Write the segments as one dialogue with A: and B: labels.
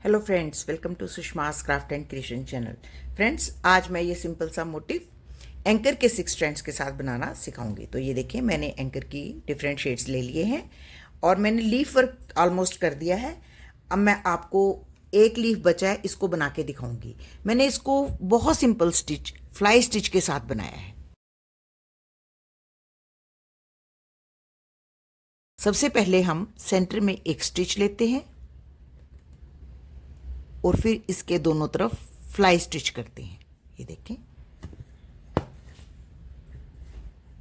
A: Hello friends, welcome to Sushma's craft and creation channel. Friends, आज मैं ये सिंपल सा मोटिव एंकर के 6 स्ट्रैंड्स के साथ बनाना सिखाऊंगी। तो ये देखिए, मैंने एंकर की डिफरेंट शेड्स ले लिए हैं और मैंने लीफ वर्क ऑलमोस्ट कर दिया है। अब मैं आपको एक लीफ बचा है, इसको बना के दिखाऊंगी। मैंने इसको बहुत सिंपल स्टिच, फ्लाई स्टिच के साथ बनाया है। सबसे पहले हम सेंटर में एक स्टिच लेते हैं और फिर इसके दोनों तरफ फ्लाई स्टिच करते हैं। ये देखें,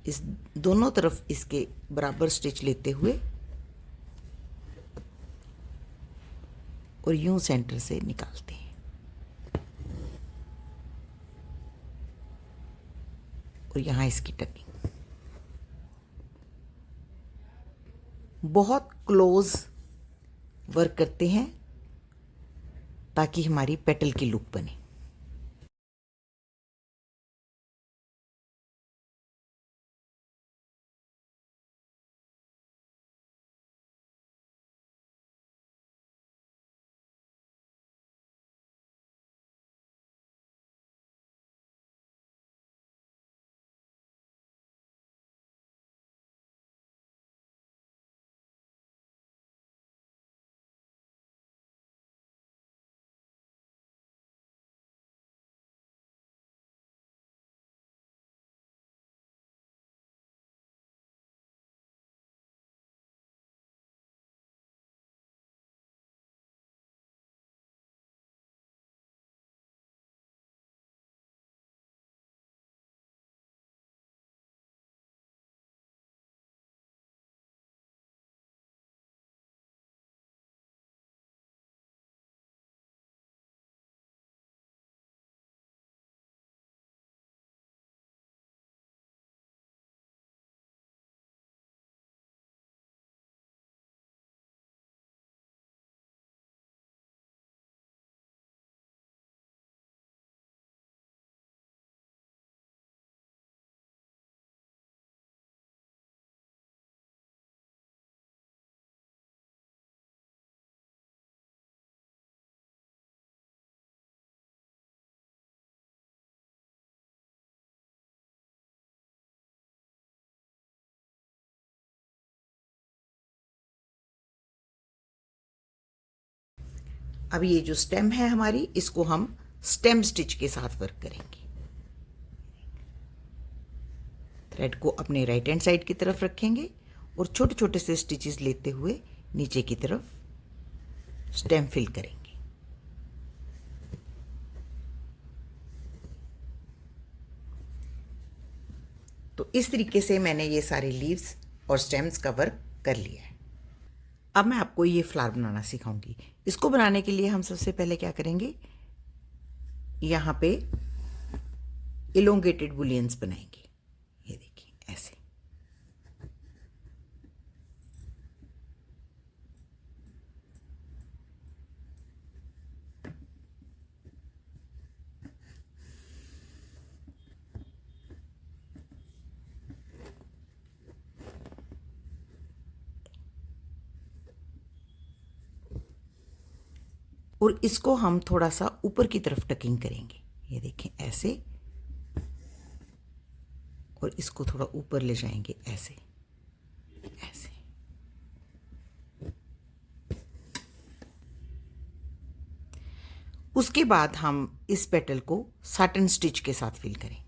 A: इस दोनों तरफ इसके बराबर स्टिच लेते हुए और यूं सेंटर से निकालते हैं और यहाँ इसकी टकिंग। बहुत क्लोज वर्क करते हैं ताकि हमारी पेटल की लुक बने। अब ये जो स्टेम है हमारी, इसको हम स्टेम स्टिच के साथ वर्क करेंगे। थ्रेड को अपने राइट हैंड साइड की तरफ रखेंगे और छोटे छोटे से स्टिचेस लेते हुए नीचे की तरफ स्टेम फिल करेंगे। तो इस तरीके से मैंने ये सारे लीव्स और स्टेम्स का वर्क कर लिया है। अब मैं आपको ये फ्लावर बनाना सिखाऊंगी। इसको बनाने के लिए हम सबसे पहले क्या करेंगे, यहाँ पे इलोंगेटेड बुलियंस बनाएंगे। ये देखिए ऐसे। और इसको हम थोड़ा सा ऊपर की तरफ टकिंग करेंगे। ये देखें ऐसे, और इसको थोड़ा ऊपर ले जाएंगे ऐसे ऐसे। उसके बाद हम इस पेटल को साटन स्टिच के साथ फिल करेंगे।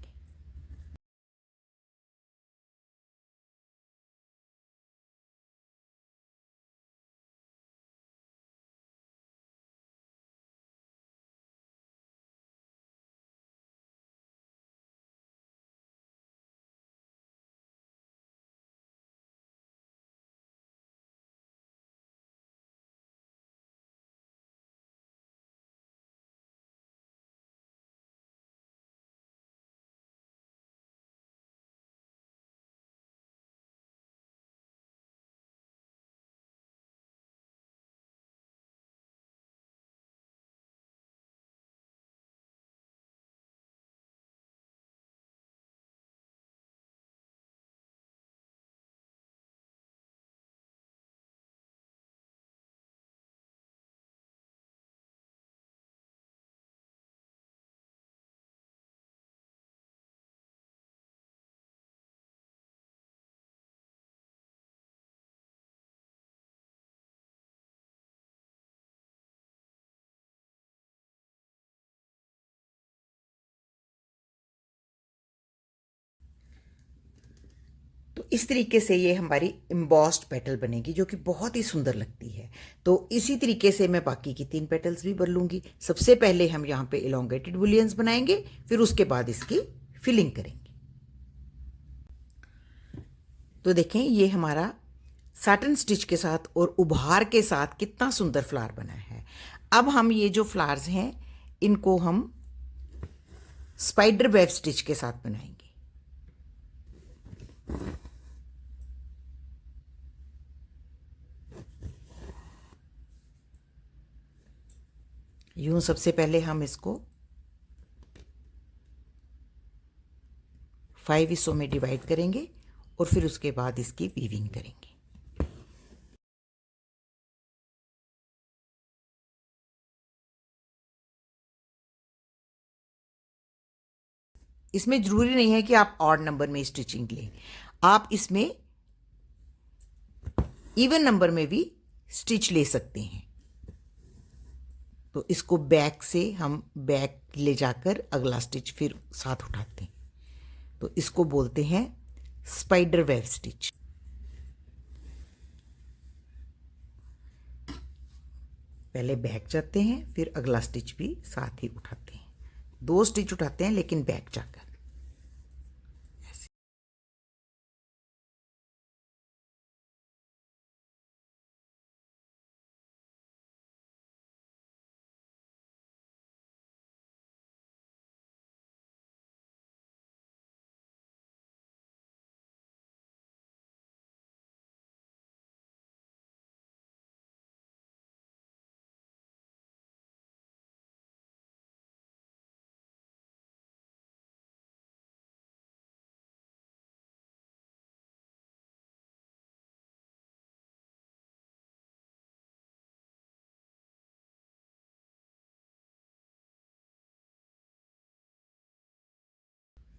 A: तो इस तरीके से ये हमारी एम्बॉस्ड पेटल बनेगी जो कि बहुत ही सुंदर लगती है। तो इसी तरीके से मैं बाकी की 3 पेटल्स भी बन लूँगी। सबसे पहले हम यहाँ पे इलोंगेटेड बुलियंस बनाएंगे, फिर उसके बाद इसकी फिलिंग करेंगे। तो देखें ये हमारा साटन स्टिच के साथ और उभार के साथ कितना सुंदर फ्लावर बना है। अब हम ये जो फ्लावर्स हैं इनको हम स्पाइडर वेब स्टिच के साथ बनाएंगे। यूं सबसे पहले हम इसको 5 हिस्सों में डिवाइड करेंगे और फिर उसके बाद इसकी वीविंग करेंगे। इसमें ज़रूरी नहीं है कि आप ऑड नंबर में स्टिचिंग लें, आप इसमें इवन नंबर में भी स्टिच ले सकते हैं। तो इसको बैक से हम बैक ले जाकर अगला स्टिच फिर साथ उठाते हैं, तो इसको बोलते हैं स्पाइडर वेब स्टिच। पहले बैक जाते हैं फिर अगला स्टिच भी साथ ही उठाते हैं। 2 स्टिच उठाते हैं लेकिन बैक जाकर।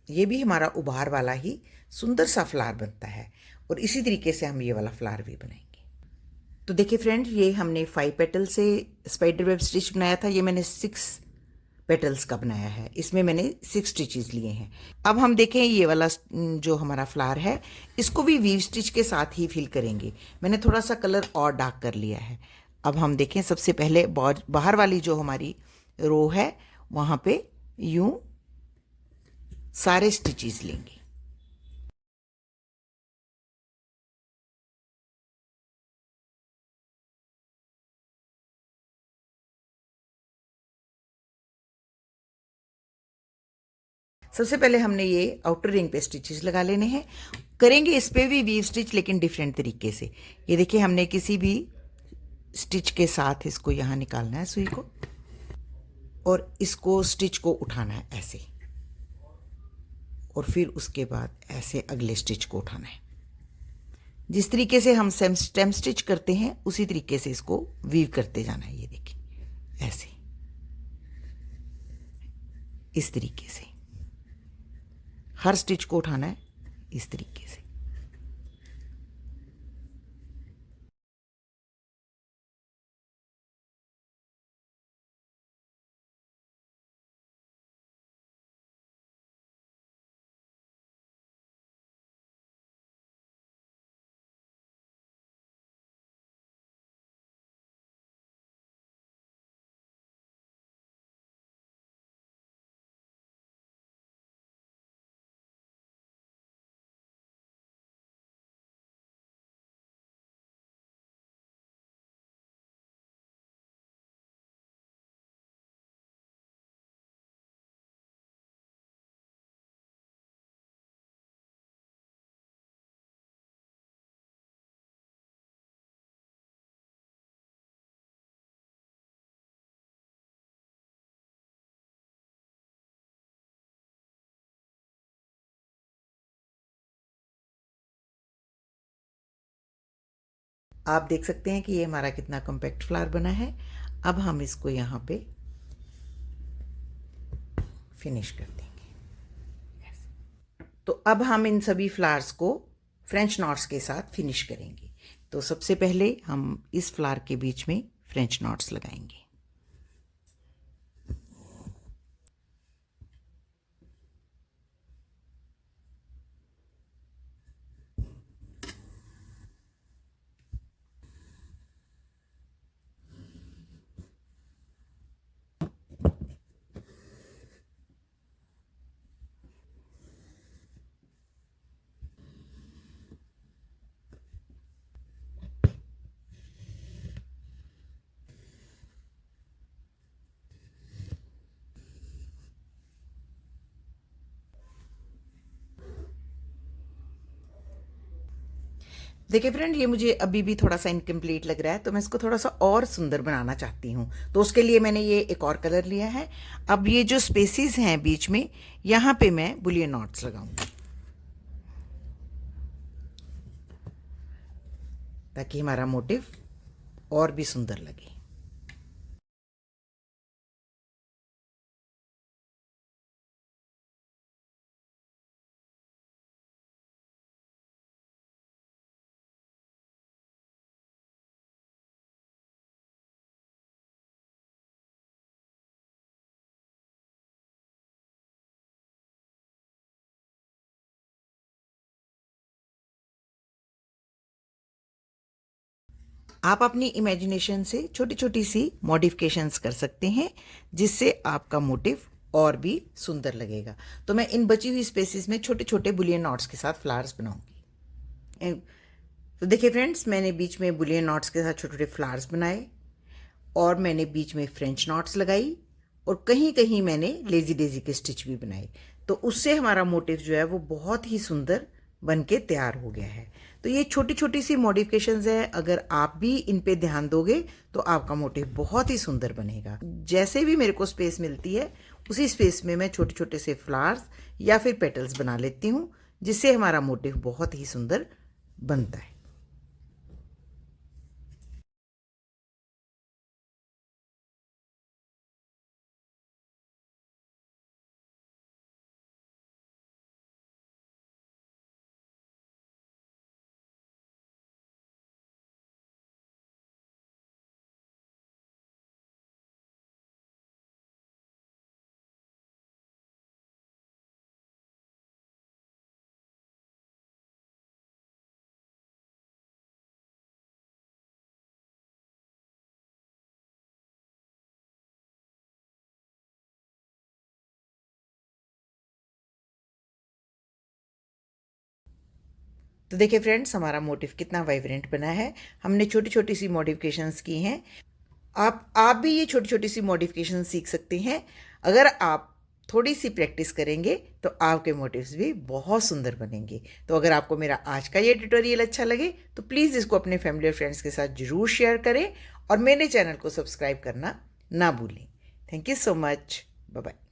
A: ये भी हमारा उभार वाला ही सुंदर सा फ्लावर बनता है और इसी तरीके से हम ये वाला फ्लावर भी बनाएंगे। तो देखिए फ्रेंड, ये हमने 5 पेटल से स्पाइडर वेब स्टिच बनाया था, ये मैंने 6 पेटल्स का बनाया है। इसमें मैंने 6 स्टिचेस लिए हैं। अब हम देखें ये वाला जो हमारा फ्लावर है इसको भी वीव स्टिच के साथ ही फिल करेंगे। मैंने थोड़ा सा कलर और डार्क कर लिया है। अब हम देखें, सबसे पहले बाहर वाली जो हमारी रो है वहाँ पे यूं सारे स्टिचेस लेंगे। सबसे पहले हमने ये आउटर रिंग पे स्टिचेस लगा लेने हैं। करेंगे इस पे भी वीव स्टिच लेकिन डिफरेंट तरीके से। ये देखिए हमने किसी भी स्टिच के साथ इसको यहाँ निकालना है सुई को और इसको स्टिच को उठाना है ऐसे, और फिर उसके बाद ऐसे अगले स्टिच को उठाना है। जिस तरीके से हम स्टेम स्टिच करते हैं उसी तरीके से इसको वीव करते जाना है। ये देखिए ऐसे, इस तरीके से हर स्टिच को उठाना है इस तरीके से। आप देख सकते हैं कि ये हमारा कितना कॉम्पैक्ट फ्लावर बना है। अब हम इसको यहाँ पे फिनिश कर देंगे। तो अब हम इन सभी फ्लावर्स को फ्रेंच नॉट्स के साथ फिनिश करेंगे। तो सबसे पहले हम इस फ्लावर के बीच में फ्रेंच नॉट्स लगाएंगे। देखिए फ्रेंड, ये मुझे अभी भी थोड़ा सा इनकम्प्लीट लग रहा है, तो मैं इसको थोड़ा सा और सुंदर बनाना चाहती हूँ। तो उसके लिए मैंने ये एक और कलर लिया है। अब ये जो स्पेसेस हैं बीच में, यहाँ पे मैं बुलियन नॉट्स लगाऊंगी ताकि हमारा मोटिव और भी सुंदर लगे। आप अपनी इमेजिनेशन से छोटी छोटी सी मॉडिफिकेशंस कर सकते हैं, जिससे आपका मोटिव और भी सुंदर लगेगा। तो मैं इन बची हुई स्पेसेस में छोटे छोटे बुलियन नॉट्स के साथ फ्लावर्स बनाऊंगी। तो देखिए फ्रेंड्स, मैंने बीच में बुलियन नॉट्स के साथ छोटे छोटे फ्लावर्स बनाए, और मैंने बीच में फ्रेंच नॉट्स लगाई, और कहीं कहीं मैंने लेजी डेजी के स्टिच भी बनाए। तो उससे हमारा मोटिव जो है वो बहुत ही सुंदर बन के तैयार हो गया है। तो ये छोटी छोटी सी मॉडिफिकेशंस है, अगर आप भी इन पे ध्यान दोगे तो आपका मोटिव बहुत ही सुंदर बनेगा। जैसे भी मेरे को स्पेस मिलती है, उसी स्पेस में मैं छोटे छोटे से फ्लावर्स या फिर पेटल्स बना लेती हूँ, जिससे हमारा मोटिव बहुत ही सुंदर बनता है। तो देखिए फ्रेंड्स, हमारा मोटिव कितना वाइब्रेंट बना है। हमने छोटी छोटी सी मॉडिफिकेशंस की हैं। आप भी ये छोटी छोटी सी मॉडिफिकेशन सीख सकते हैं। अगर आप थोड़ी सी प्रैक्टिस करेंगे तो आपके मोटिव्स भी बहुत सुंदर बनेंगे। तो अगर आपको मेरा आज का ये ट्यूटोरियल अच्छा लगे तो प्लीज़ इसको अपने फैमिली और फ्रेंड्स के साथ ज़रूर शेयर करें, और मेरे चैनल को सब्सक्राइब करना ना भूलें। Thank you so much. Bye bye.